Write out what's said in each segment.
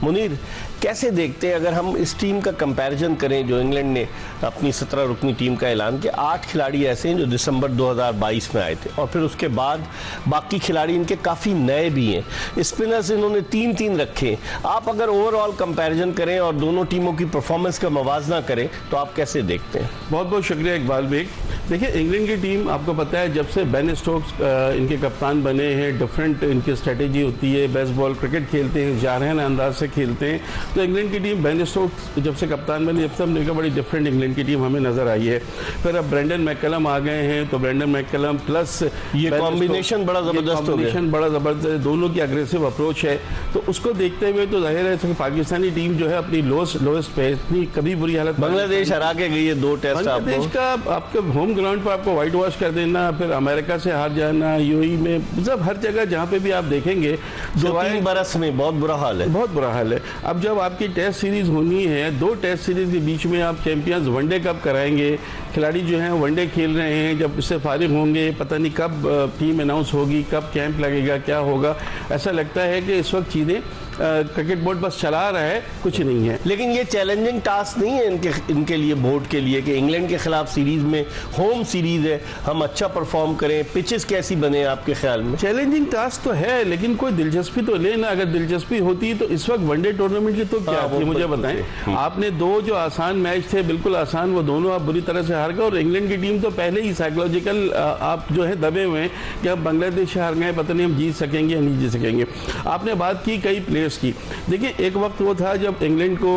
मुनीर, कैसे देखते हैं अगर हम इस टीम का कंपैरिजन करें जो इंग्लैंड ने अपनी 17 रुकनी टीम का ऐलान किया, 8 खिलाड़ी ऐसे हैं जो दिसंबर 2022 में आए थे और फिर उसके बाद बाकी खिलाड़ी इनके काफ़ी नए भी हैं। स्पिनर्स इन्होंने 3-3 रखे। आप अगर ओवरऑल कंपैरिजन करें और दोनों टीमों की परफॉर्मेंस का मवाजना करें तो आप कैसे देखते हैं? बहुत बहुत शुक्रिया इकबाल बेग। देखिए, इंग्लैंड की टीम आपको पता है जब से बेन स्टोक्स इनके कप्तान बने हैं, डिफरेंट इनकी स्ट्रेटेजी होती है, बेसबॉल क्रिकेट खेलते हैं, जारहाना अंदाज से खेलते हैं। तो इंग्लैंड की टीम बेन स्टोक्स जब से कप्तान बने जब से हमने देखा बड़ी डिफरेंट इंग्लैंड की टीम हमें नजर आई है। फिर अब ब्रेंडन मैकलम आ गए हैं, तो ब्रेंडन मैकलम प्लस ये कॉम्बिनेशन बड़ा जबरदस्त हो गया। बड़ा जबरदस्त, दोनों की अग्रेसिव अप्रोच है। तो उसको देखते हुए तो जाहिर है पाकिस्तानी टीम जो है अपनी लोएस्ट पे इतनी कभी बुरी हालत, बांग्लादेश हरा के गई है 2 टेस्ट। बांग्लादेश का आपके होम ग्राउंड पर आपको व्हाइट वॉश कर देना, फिर अमेरिका से हार जाना, यूएई में, मतलब हर जगह जहाँ पे भी आप देखेंगे 2-3 बरस में बहुत बुरा हाल है, बहुत बुरा हाल है। अब जब आपकी टेस्ट सीरीज होनी है, 2 टेस्ट सीरीज के बीच में आप चैंपियंस वनडे कब कराएंगे? खिलाड़ी जो हैं वनडे खेल रहे हैं, जब इससे फारिग होंगे पता नहीं कब टीम अनाउंस होगी, कब कैंप लगेगा, क्या होगा। ऐसा लगता है कि इस वक्त चीज़ें क्रिकेट बोर्ड बस चला रहा है, कुछ नहीं है। लेकिन ये चैलेंजिंग टास्क नहीं है इनके लिए, बोर्ड के लिए, कि इंग्लैंड के खिलाफ सीरीज में, होम सीरीज है, हम अच्छा परफॉर्म करें। पिचेस कैसी बने आपके ख्याल में? चैलेंजिंग टास्क तो है, लेकिन कोई दिलचस्पी तो ले ना। अगर दिलचस्पी होती तो इस वक्त वनडे टूर्नामेंट की तो क्या थी, मुझे बताएं। आपने 2 जो आसान मैच थे, बिल्कुल आसान, वो दोनों आप बुरी तरह से हार गए। और इंग्लैंड की टीम तो पहले ही साइकोलॉजिकल आप जो है दबे हुए हैं कि अब बांग्लादेश हार गए, पता नहीं हम जीत सकेंगे या नहीं जीत सकेंगे। आपने बात की कई प्लेयर्स की। देखिए, एक वक्त वो था जब इंग्लैंड को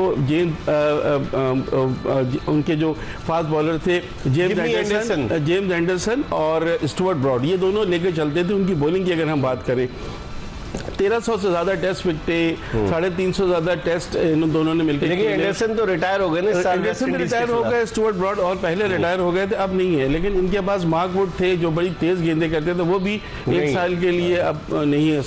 उनके जो फास्ट बॉलर थे जेम्स एंडरसन और स्टुअर्ट ब्रॉड, ये दोनों लेकर चलते थे। उनकी बॉलिंग की अगर हम बात करें, 1300 से ज्यादा टेस्ट विकटे, 350 से ज्यादा टेस्ट इन दोनों ने मिलकर। लेकिन एंडरसन तो रिटायर हो गए ना, एंडरसन रिटायर हो गए, स्टुअर्ट ब्रॉड और पहले रिटायर हो गए थे, अब नहीं है। लेकिन इनके पास मार्क वुड थे जो बड़ी तेज गेंदें करते थे, वो भी 1 साल के लिए अब नहीं है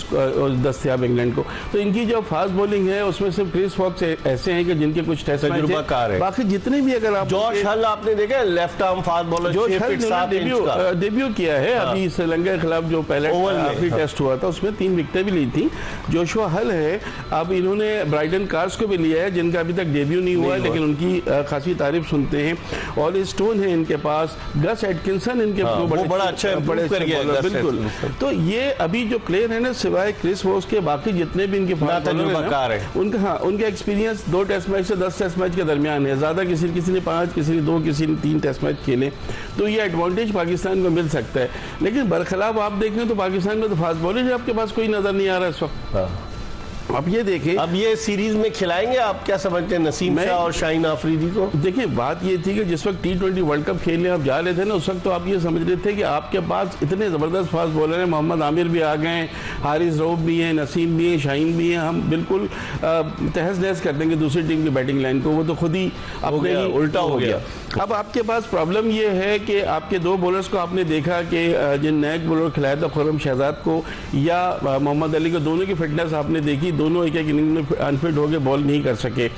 दस्तयाब इंग्लैंड को। तो इनकी जो फास्ट बॉलिंग है उसमें सिर्फ क्रिस वॉक्स ऐसे हैं कि जिनके कुछ टेस्ट तजुर्बाकार है। बाकी जितने भी, अगर आप जॉश हल आपने देखा, left arm fast bowler, Josh हल डेब्यू किया है अभी श्रीलंका के खिलाफ, जो पहले आखिरी टेस्ट हुआ था उसमें 3 विकेटें भी ली थी। जोशुआ हल है, अब इन्होंने ब्राइडन कार्स को भी लिया है जिनका अभी तक डेब्यू नहीं हुआ है, लेकिन उनकी खासी तारीफ सुनते हैं। ऑल स्टोन है इनके पास, गस एटकिंसन इनके बड़ा अच्छा बड़े बिल्कुल। तो ये अभी जो प्लेयर है ना, सिवाय क्रिस वॉक्स के बाकी जितने भी इनके उनका एक्सपीरियंस 2 टेस्ट मैच से 10 टेस्ट मैच के दरमियान है। ज्यादा किसी ने 5, किसी ने 2, किसी ने 3 टेस्ट मैच खेले, तो ये एडवांटेज पाकिस्तान को मिल सकता है। लेकिन बरखिलाफ आप देखें तो पाकिस्तान में तो फास्ट बॉलर आपके पास कोई नजर नहीं आ रहा इस वक्त। अब ये देखिए, अब ये सीरीज में खिलाएंगे, आप क्या समझते हैं नसीम शाह और शाहीन आफरीदी को? देखिए, बात ये थी कि जिस वक्त T20 वर्ल्ड कप खेलने आप जा रहे थे ना, उस वक्त तो आप ये समझ रहे थे कि आपके पास इतने ज़बरदस्त फास्ट बॉलर हैं, मोहम्मद आमिर भी आ गए, हारिस रऊफ भी हैं, नसीम भी हैं, शाहीन भी हैं, हम बिल्कुल तहस नहस कर देंगे दूसरी टीम की बैटिंग लाइन को। वो तो खुद ही अपने ही उल्टा हो गया। अब आपके पास प्रॉब्लम ये है कि आपके 2 बॉलर्स को आपने देखा कि जिन नए बॉलर खिलाया था, खुर्रम शहजाद को या मोहम्मद अली को, दोनों की फिटनेस आपने देखी, दोनों एक इनिंग में अनफिट हो गए, बॉल नहीं कर सके।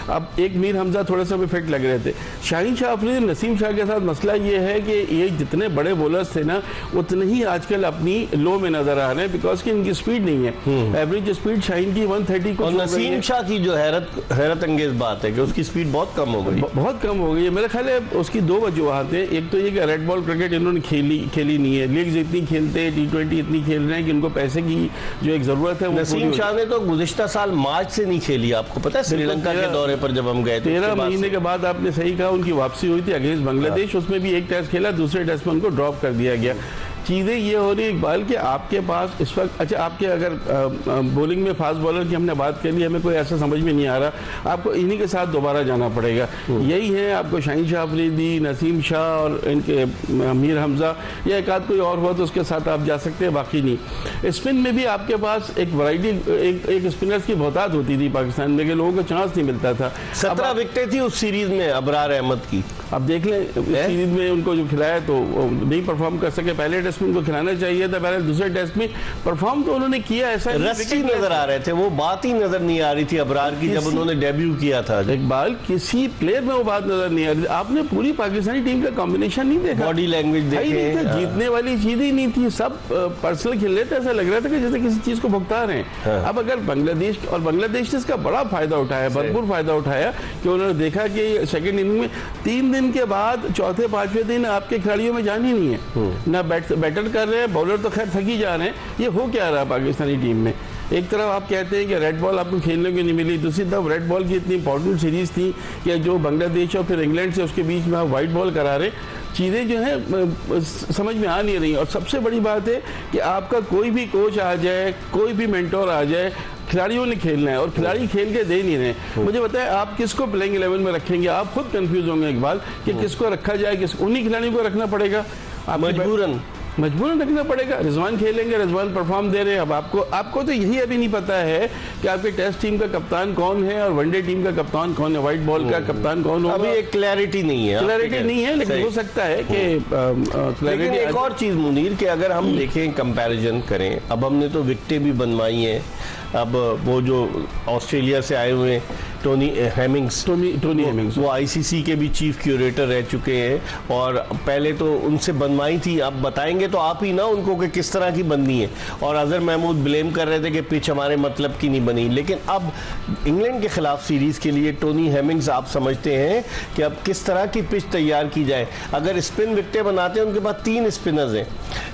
अब एक मीर हमजा थोड़े से भी फिट लग रहे थे। शाहीन शाह अफरीदी, नसीम शाह के साथ मसला ये है कि ये जितने बड़े बॉलर्स थे ना, उतने ही आजकल अपनी लो में नजर आ रहे हैं, बिकॉज की इनकी स्पीड नहीं है। एवरेज स्पीड शाहीन की 130 को, और नसीम शाह की जो हैरत अंगेज बात है कि उसकी स्पीड बहुत कम हो गई, बहुत कम हो गई है। मेरा ख्याल है उसकी 2 वजूहात हैं। एक तो ये कि रेड बॉल क्रिकेट इन्होंने खेली नहीं है, लीग्स इतनी खेलते हैं, T20 इतनी खेल रहे हैं कि उनको पैसे की जो एक जरूरत है। नसीम शाह ने तो गुज़िश्ता साल मार्च से नहीं खेली, आपको पता है, श्रीलंका के दौरे पर जब हम गए 13 महीने के बाद आपने सही कहा, उनकी वापसी हुई थी अगेंस्ट बांग्लादेश। उसमें भी 1 टेस्ट खेला, दूसरे टेस्ट में उनको ड्रॉप कर दिया गया। चीज़ें ये हो रही इकबाल कि आपके पास इस वक्त, अच्छा आपके अगर बॉलिंग में फास्ट बॉलर की हमने बात कर ली, हमें कोई ऐसा समझ में नहीं आ रहा, आपको इन्हीं के साथ दोबारा जाना पड़ेगा। यही है, आपको शाहीन शाह अफरीदी, नसीम शाह और इनके मीर हमजा या एक आध कोई और हुआ तो उसके साथ आप जा सकते हैं, बाकी नहीं। स्पिन में भी आपके पास एक वैरायटी, एक स्पिनर्स की बहुतात होती थी पाकिस्तान में कि लोगों को चांस नहीं मिलता था। 17 विकेटें थी उस सीरीज में अबरार अहमद की। अब देख लें, सीरीज में उनको जो खिलाया तो नहीं परफॉर्म कर सके। पहले टेस्ट में उनको खिलाना चाहिए था। बहरहाल दूसरे टेस्ट में परफॉर्म तो उन्होंने किया, ऐसा रस्सी नजर आ रहे थे, वो बात ही नजर नहीं आ रही थी अबरार की जब उन्होंने डेब्यू किया था। इकबाल किसी प्लेयर में वो बात नजर नहीं आ रही। आपने पूरी पाकिस्तानी टीम का कॉम्बिनेशन नहीं देखा, बॉडी लैंग्वेज देखे, जीतने वाली चीज ही नहीं थी, सब पर्सनल खेल रहे थे, ऐसा लग रहा था कि जैसे किसी चीज को भुगता रहे हैं। अब अगर बांग्लादेश, और बांग्लादेश ने इसका बड़ा फायदा उठाया, भरपूर फायदा उठाया कि उन्होंने देखा कि सेकंड इनिंग में 3 दिन के बाद चौथे 5वें दिन आपके खिलाड़ियों में जान ही नहीं है, ना बैटर कर रहे हैं, बॉलर तो खैर थक ही जा रहे हैं। ये हो क्या रहा है पाकिस्तानी टीम में? एक तरफ आप कहते हैं कि रेड बॉल आपको खेलने को नहीं मिली, दूसरी तरफ रेड बॉल की इतनी इंपॉर्टेंट सीरीज थी कि जो बांग्लादेश और फिर इंग्लैंड से उसके बीच में आप वाइट बॉल करा रहे, चीज़ें जो है समझ में आ नहीं रही। और सबसे बड़ी बात है कि आपका कोई भी कोच आ जाए, कोई भी मेंटोर आ जाए, खिलाड़ियों ने खेलना है और खिलाड़ी खेल के दे नहीं रहे। मुझे बताएं आप किसको प्लेइंग 11 में रखेंगे? आप खुद कंफ्यूज होंगे इकबाल कि किसको रखा जाए, उन्हीं खिलाड़ियों को रखना पड़ेगा, मजबूरन रखना पड़ेगा। रिजवान खेलेंगे, रिजवान परफॉर्म दे रहे हैं। अब आपको तो यही अभी नहीं पता है कि आपके टेस्ट टीम का कप्तान कौन है और वनडे टीम का कप्तान कौन है, व्हाइट बॉल का कप्तान कौन होगा, अभी एक क्लैरिटी नहीं है, लेकिन हो सकता है कि लेकिन एक और चीज मुनीर कि अगर हम देखें, कंपैरिजन करें, अब हमने तो विकेटें भी बनवाई हैं। अब वो जो ऑस्ट्रेलिया से आए हुए टोनी हेमिंग्स वो आईसीसी के भी चीफ क्यूरेटर रह चुके हैं और पहले तो उनसे बनवाई थी। अब बताएंगे तो आप ही ना उनको कि किस तरह की बननी है। और अजहर महमूद ब्लेम कर रहे थे कि पिच हमारे मतलब की नहीं बनी, लेकिन अब इंग्लैंड के खिलाफ सीरीज के लिए टोनी हेमिंग्स आप समझते हैं कि अब किस तरह की पिच तैयार की जाए। अगर स्पिन विकेटें बनाते हैं, उनके पास 3 स्पिनर्स हैं,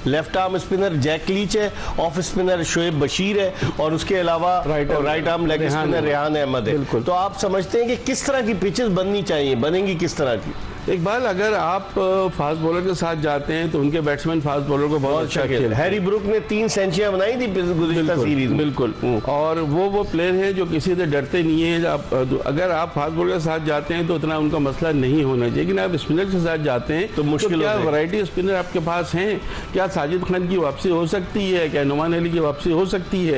left arm spinner Jack Leach है, ऑफ स्पिनर शोएब बशीर है और उसके अलावा right arm leg spinner Rehan Ahmed है। तो आप समझते हैं कि किस तरह की पिचेस बननी चाहिए, बनेंगी किस तरह की? इकबाल, अगर आप फास्ट बॉलर के साथ जाते हैं तो उनके बैट्समैन फास्ट बॉलर को बहुत अच्छा खेलते हैं। हैरी ब्रूक ने 3 सेंचुरियां बनाई थी गुज़िश्ता सीरीज में। बिल्कुल। और वो प्लेयर हैं जो किसी से डरते नहीं है। अगर आप फास्ट बॉलर के साथ जाते हैं तो उतना उनका मसला नहीं होना चाहिए, लेकिन आप स्पिनर के साथ जाते हैं तो मुश्किल। क्या वैरायटी स्पिनर आपके पास हैं? क्या साजिद खान की वापसी हो सकती है? क्या नुमान अली की वापसी हो सकती है?